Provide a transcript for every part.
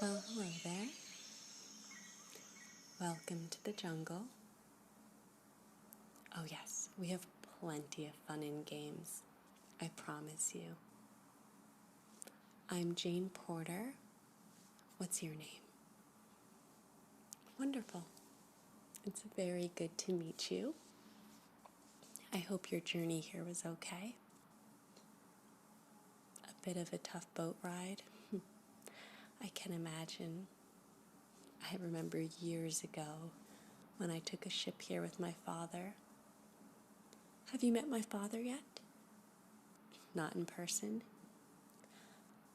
Well, hello there. Welcome to the jungle. Oh, yes, we have plenty of fun and games. I promise you. I'm Jane Porter. What's your name? Wonderful. It's very good to meet you. I hope your journey here was okay. A bit of a tough boat ride. I can imagine. I remember years ago when I took a ship here with my father. Have you met my father yet? Not in person?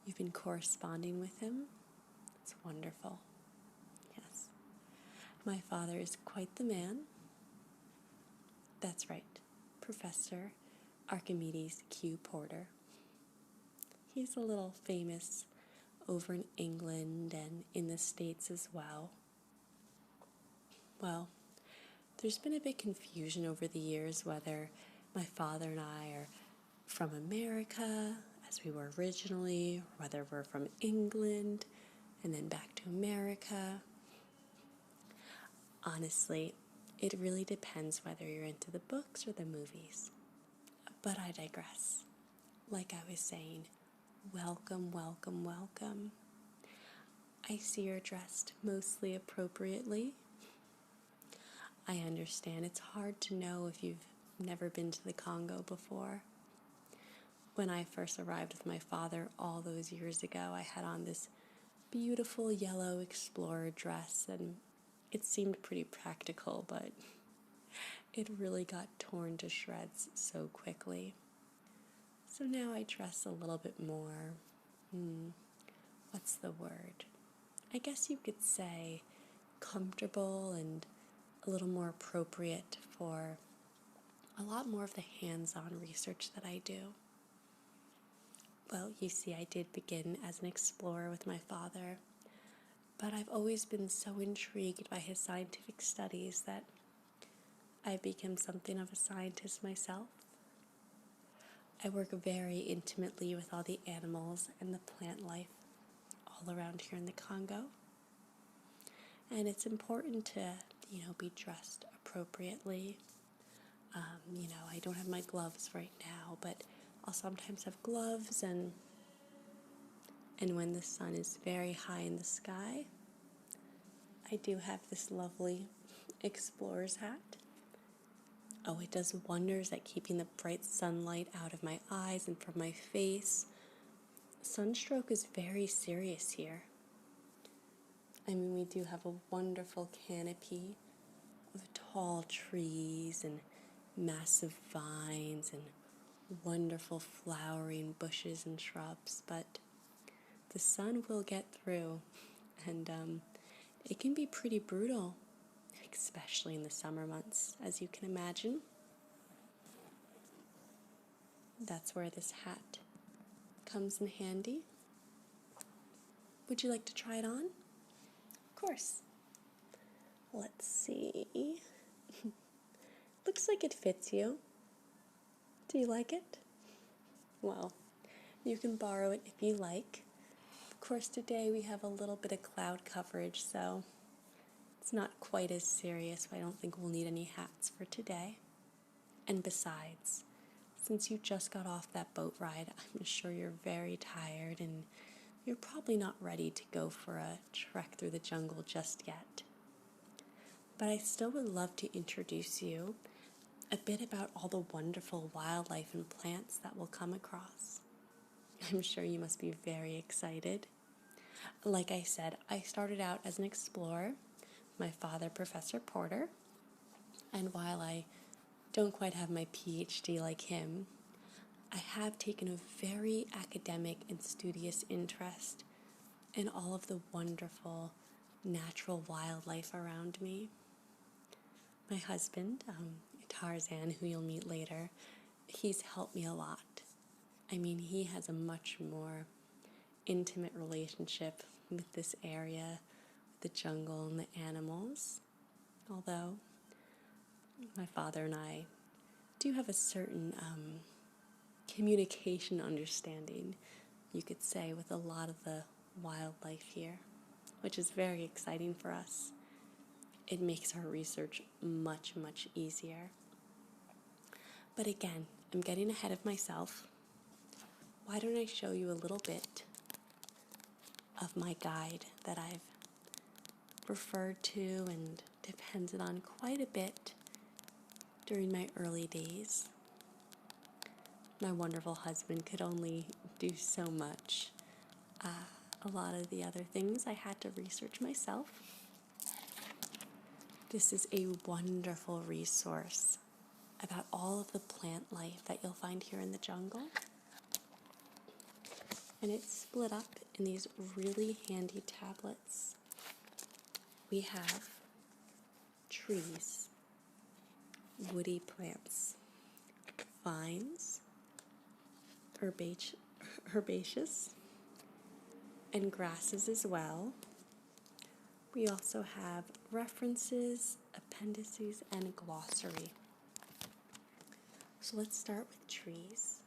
You've been corresponding with him? It's wonderful. Yes. My father is quite the man. That's right. Professor Archimedes Q. Porter. He's a little famous over in England and in the States as well. Well, there's been a bit confusion over the years whether my father and I are from America, as we were originally, or whether we're from England and then back to America. Honestly, it really depends whether you're into the books or the movies. But I digress. Like I was saying, welcome, welcome, welcome. I see you're dressed mostly appropriately. I understand it's hard to know if you've never been to the Congo before. When I first arrived with my father all those years ago, I had on this beautiful yellow explorer dress, and it seemed pretty practical, but it really got torn to shreds so quickly. So now I dress a little bit more, what's the word? I guess you could say comfortable and a little more appropriate for a lot more of the hands-on research that I do. Well, you see, I did begin as an explorer with my father, but I've always been so intrigued by his scientific studies that I've become something of a scientist myself. I work very intimately with all the animals and the plant life all around here in the Congo. And it's important to, be dressed appropriately. I don't have my gloves right now, but I'll sometimes have gloves, and when the sun is very high in the sky, I do have this lovely explorer's hat. Oh, it does wonders at keeping the bright sunlight out of my eyes and from my face. Sunstroke is very serious here. I mean, we do have a wonderful canopy of tall trees and massive vines and wonderful flowering bushes and shrubs, but the sun will get through, and it can be pretty brutal, especially in the summer months, as you can imagine. That's where this hat comes in handy. Would you like to try it on? Of course. Let's see. Looks like it fits you. Do you like it? Well, you can borrow it if you like. Of course, today we have a little bit of cloud coverage, so it's not quite as serious, but I don't think we'll need any hats for today. And besides, since you just got off that boat ride, I'm sure you're very tired and you're probably not ready to go for a trek through the jungle just yet. But I still would love to introduce you a bit about all the wonderful wildlife and plants that we'll come across. I'm sure you must be very excited. Like I said, I started out as an explorer, my father, Professor Porter, and while I don't quite have my PhD like him, I have taken a very academic and studious interest in all of the wonderful natural wildlife around me. My husband, Tarzan, who you'll meet later, he's helped me a lot. I mean, he has a much more intimate relationship with this area, with the jungle and the animals. Although my father and I do have a certain communication understanding, you could say, with a lot of the wildlife here. which is very exciting for us. It makes our research much, much easier. But again, I'm getting ahead of myself. Why don't I show you a little bit of my guide that I've referred to and depended on quite a bit during my early days. My wonderful husband could only do so much. A lot of the other things I had to research myself. This is a wonderful resource about all of the plant life that you'll find here in the jungle. And it's split up in these really handy tablets. We have trees, woody plants, vines, herbaceous, and grasses as well. We also have references, appendices, and a glossary. So let's start with trees.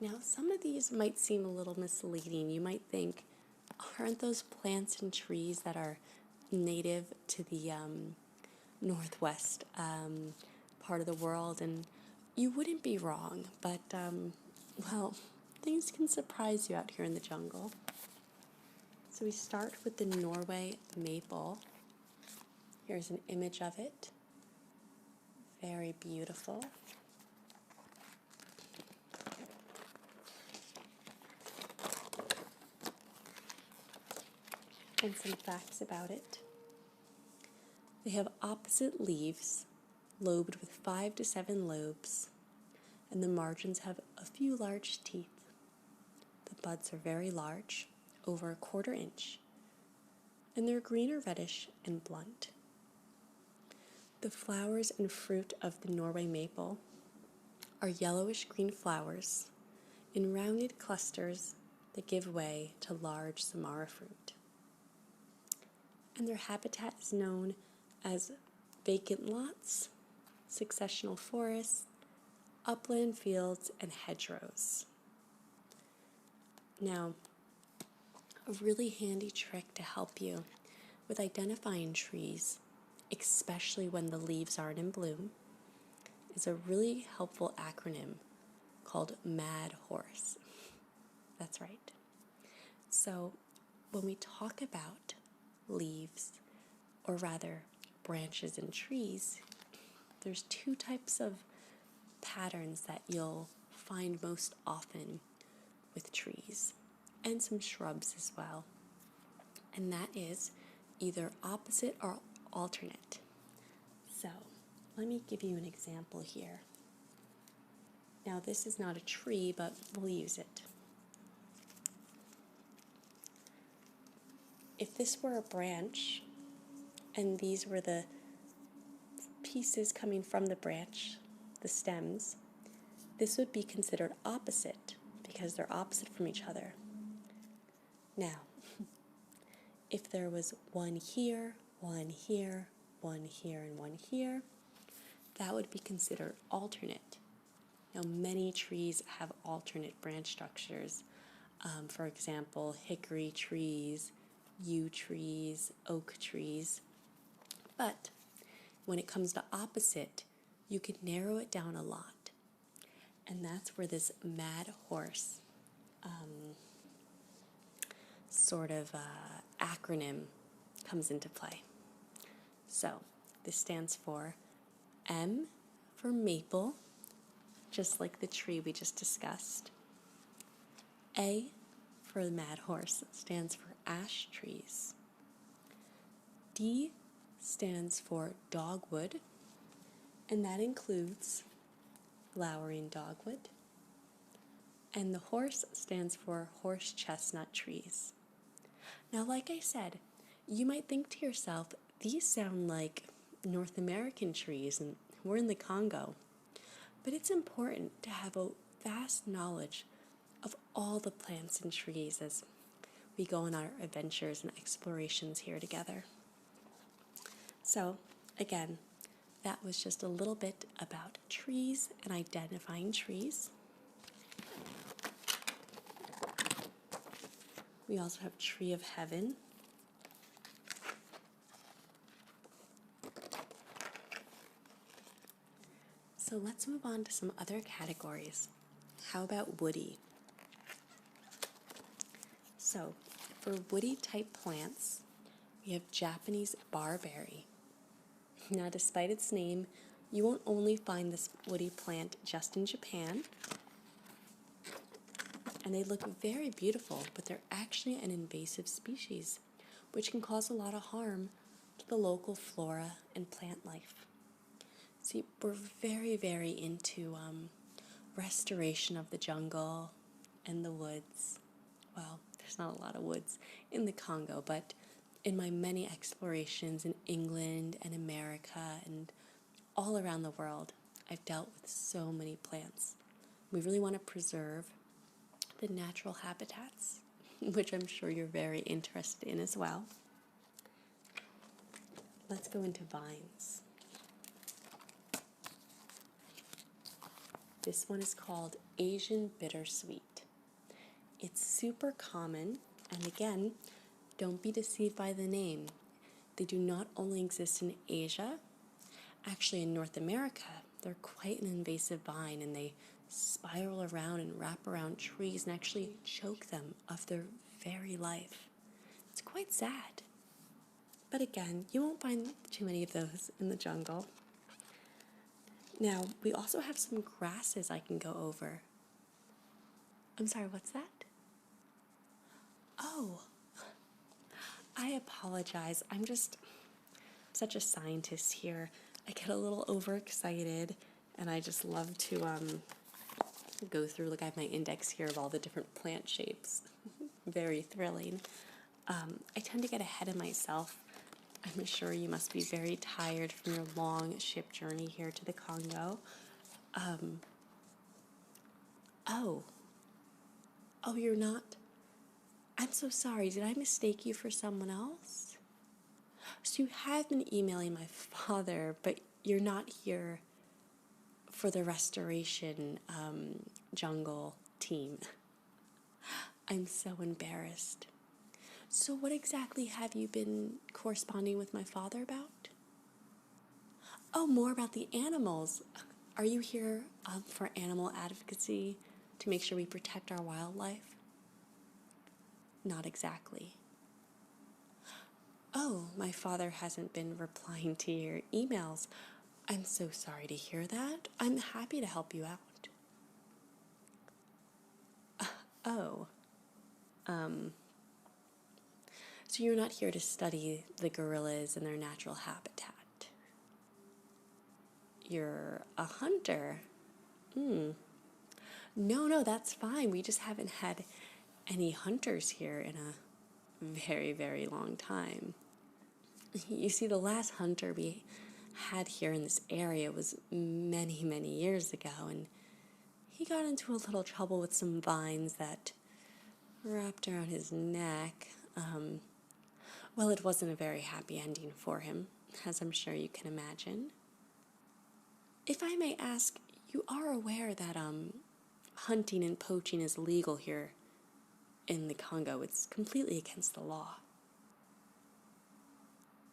Now, some of these might seem a little misleading. You might think, aren't those plants and trees that are native to the northwest part of the world? And you wouldn't be wrong, but, well, things can surprise you out here in the jungle. So we start with the Norway maple. Here's an image of it. Very beautiful. And some facts about it. They have opposite leaves, lobed with 5 to 7 lobes, and the margins have a few large teeth. The buds are very large, over 1/4 inch, and they're green or reddish and blunt. The flowers and fruit of the Norway maple are yellowish green flowers in rounded clusters that give way to large samara fruit. And their habitat is known as vacant lots, successional forests, upland fields, and hedgerows. Now, a really handy trick to help you with identifying trees, especially when the leaves aren't in bloom, is a really helpful acronym called MAD HORSE. That's right. So when we talk about leaves, or rather branches in trees, there's 2 types of patterns that you'll find most often with trees, and some shrubs as well. And that is either opposite or alternate. So let me give you an example here. Now this is not a tree, but we'll use it. If this were a branch, and these were the pieces coming from the branch, the stems, this would be considered opposite because they're opposite from each other. Now, if there was one here, one here, one here, and one here, that would be considered alternate. Now, many trees have alternate branch structures. For example, hickory trees, yew trees, oak trees. But when it comes to opposite, you can narrow it down a lot. And that's where this MAD HORSE acronym comes into play. So this stands for M for maple, just like the tree we just discussed. A for the MAD HORSE stands for ash trees. D stands for dogwood, and that includes flowering dogwood. And the horse stands for horse chestnut trees. Now, like I said, you might think to yourself, these sound like North American trees, and we're in the Congo. But it's important to have a vast knowledge of all the plants and trees as we go on our adventures and explorations here together. So, again, that was just a little bit about trees and identifying trees. We also have Tree of Heaven. So let's move on to some other categories. How about woody? So for woody type plants, we have Japanese barberry. Now, despite its name, you won't only find this woody plant just in Japan, and they look very beautiful, but they're actually an invasive species, which can cause a lot of harm to the local flora and plant life. See, we're very, very into restoration of the jungle and the woods. Well, there's not a lot of woods in the Congo, but in my many explorations in England and America and all around the world, I've dealt with so many plants. We really want to preserve the natural habitats, which I'm sure you're very interested in as well. Let's go into vines. This one is called Asian Bittersweet. It's super common, and again, don't be deceived by the name. They do not only exist in Asia, actually in North America, they're quite an invasive vine, and they spiral around and wrap around trees and actually choke them of their very life. It's quite sad. But again, you won't find too many of those in the jungle. Now, we also have some grasses I can go over. I'm sorry, what's that? Oh, I apologize. I'm just such a scientist here. I get a little overexcited, and I just love to go through, like I have my index here of all the different plant shapes. Very thrilling. I tend to get ahead of myself. I'm sure you must be very tired from your long ship journey here to the Congo. Oh, you're not? I'm so sorry. Did I mistake you for someone else? So you have been emailing my father, but you're not here for the restoration jungle team. I'm so embarrassed. So what exactly have you been corresponding with my father about? Oh, more about the animals. Are you here for animal advocacy to make sure we protect our wildlife? Not exactly. Oh, my father hasn't been replying to your emails. I'm so sorry to hear that. I'm happy to help you out. Oh. So you're not here to study the gorillas and their natural habitat. You're a hunter. No, that's fine. We just haven't had any hunters here in a very, very long time. You see, the last hunter we had here in this area was many, many years ago, and he got into a little trouble with some vines that wrapped around his neck. Well, it wasn't a very happy ending for him, as I'm sure you can imagine. If I may ask, you are aware that hunting and poaching is legal here in the Congo. It's completely against the law.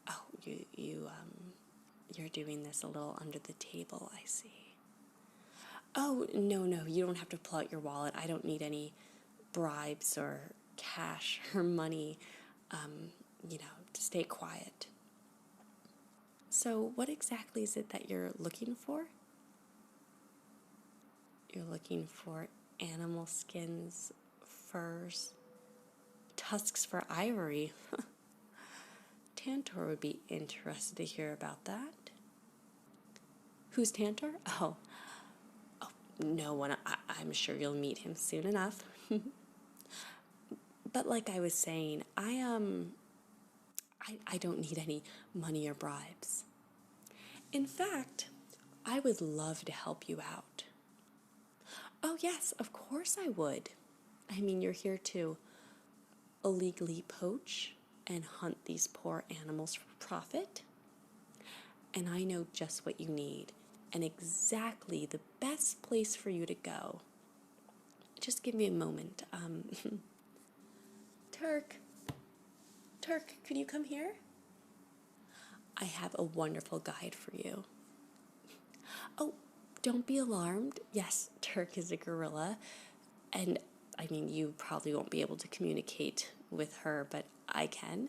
Oh, you're doing this a little under the table, I see. Oh, no, you don't have to pull out your wallet. I don't need any bribes or cash or money, to stay quiet. So what exactly is it that you're looking for? You're looking for animal skins, furs, tusks for ivory. Tantor would be interested to hear about that. Who's Tantor? Oh, no one. I'm sure you'll meet him soon enough. But like I was saying, I don't need any money or bribes. In fact, I would love to help you out. Oh yes, of course I would. I mean, you're here to illegally poach and hunt these poor animals for profit. And I know just what you need and exactly the best place for you to go. Just give me a moment to Turk, Turk, could you come here? I have a wonderful guide for you. Oh, don't be alarmed. Yes, Turk is a gorilla. And I mean, you probably won't be able to communicate with her, but I can.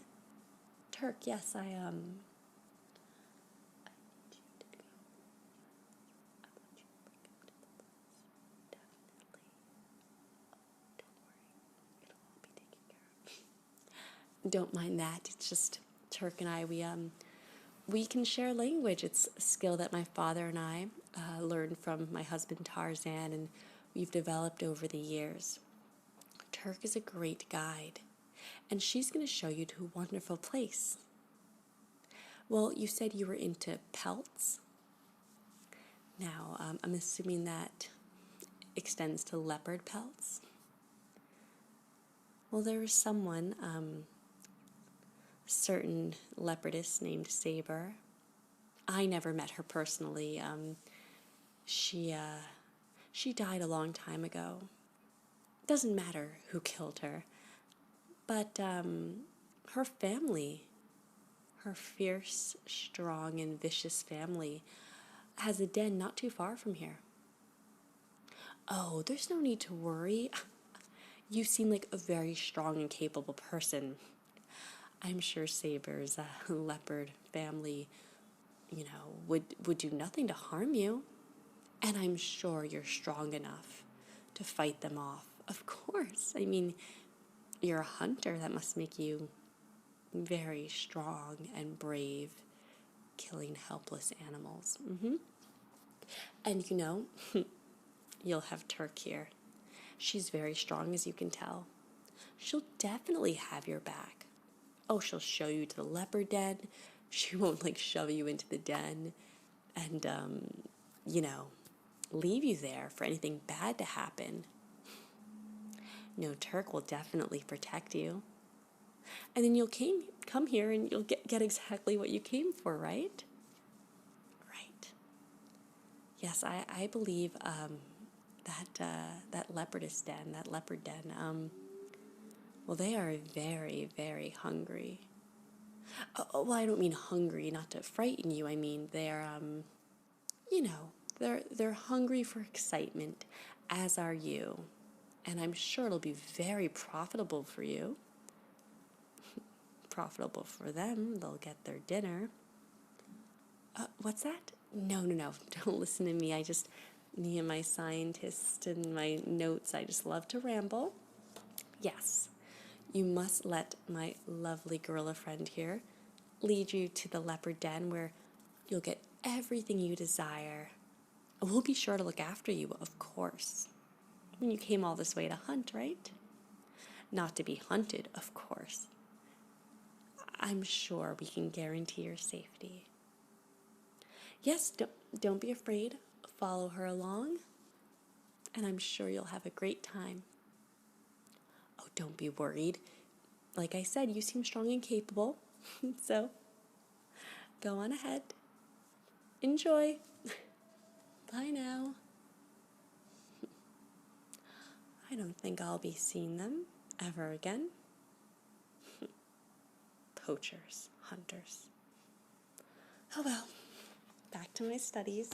Turk, yes, I need you to go. I want you to bring him to the bus. Definitely. Oh, don't worry. It'll all be taken care of. Don't mind that. It's just Turk and I, we can share language. It's a skill that my father and I learned from my husband Tarzan, and we've developed over the years. Turk is a great guide, and she's going to show you to a wonderful place. Well, you said you were into pelts. Now, I'm assuming that extends to leopard pelts. Well, there was someone, a certain leopardess named Saber. I never met her personally. She died a long time ago. Doesn't matter who killed her, but her family, her fierce, strong, and vicious family, has a den not too far from here. Oh, there's no need to worry. You seem like a very strong and capable person. I'm sure Saber's leopard family, would do nothing to harm you. And I'm sure you're strong enough to fight them off. Of course. I mean, you're a hunter. That must make you very strong and brave, killing helpless animals. And you'll have Turk here. She's very strong, as you can tell. She'll definitely have your back. Oh, she'll show you to the leopard den. She won't shove you into the den and, leave you there for anything bad to happen. No, Turk will definitely protect you. And then you'll come here and you'll get exactly what you came for, right? Right. Yes, I believe that leopardess den, that leopard den, well, they are very, very hungry. Well, I don't mean hungry, not to frighten you. I mean they're, they're hungry for excitement, as are you. And I'm sure it'll be very profitable for you. Profitable for them. They'll get their dinner. What's that? No. Don't listen to me. Me and my scientist and my notes, I just love to ramble. Yes, you must let my lovely gorilla friend here lead you to the leopard den where you'll get everything you desire. We'll be sure to look after you, of course. You came all this way to hunt, right? Not to be hunted, of course. I'm sure we can guarantee your safety. Yes, don't be afraid. Follow her along, and I'm sure you'll have a great time. Oh, don't be worried. Like I said, you seem strong and capable, so go on ahead. Enjoy. Bye now. I don't think I'll be seeing them ever again. Poachers, hunters. Oh well, back to my studies.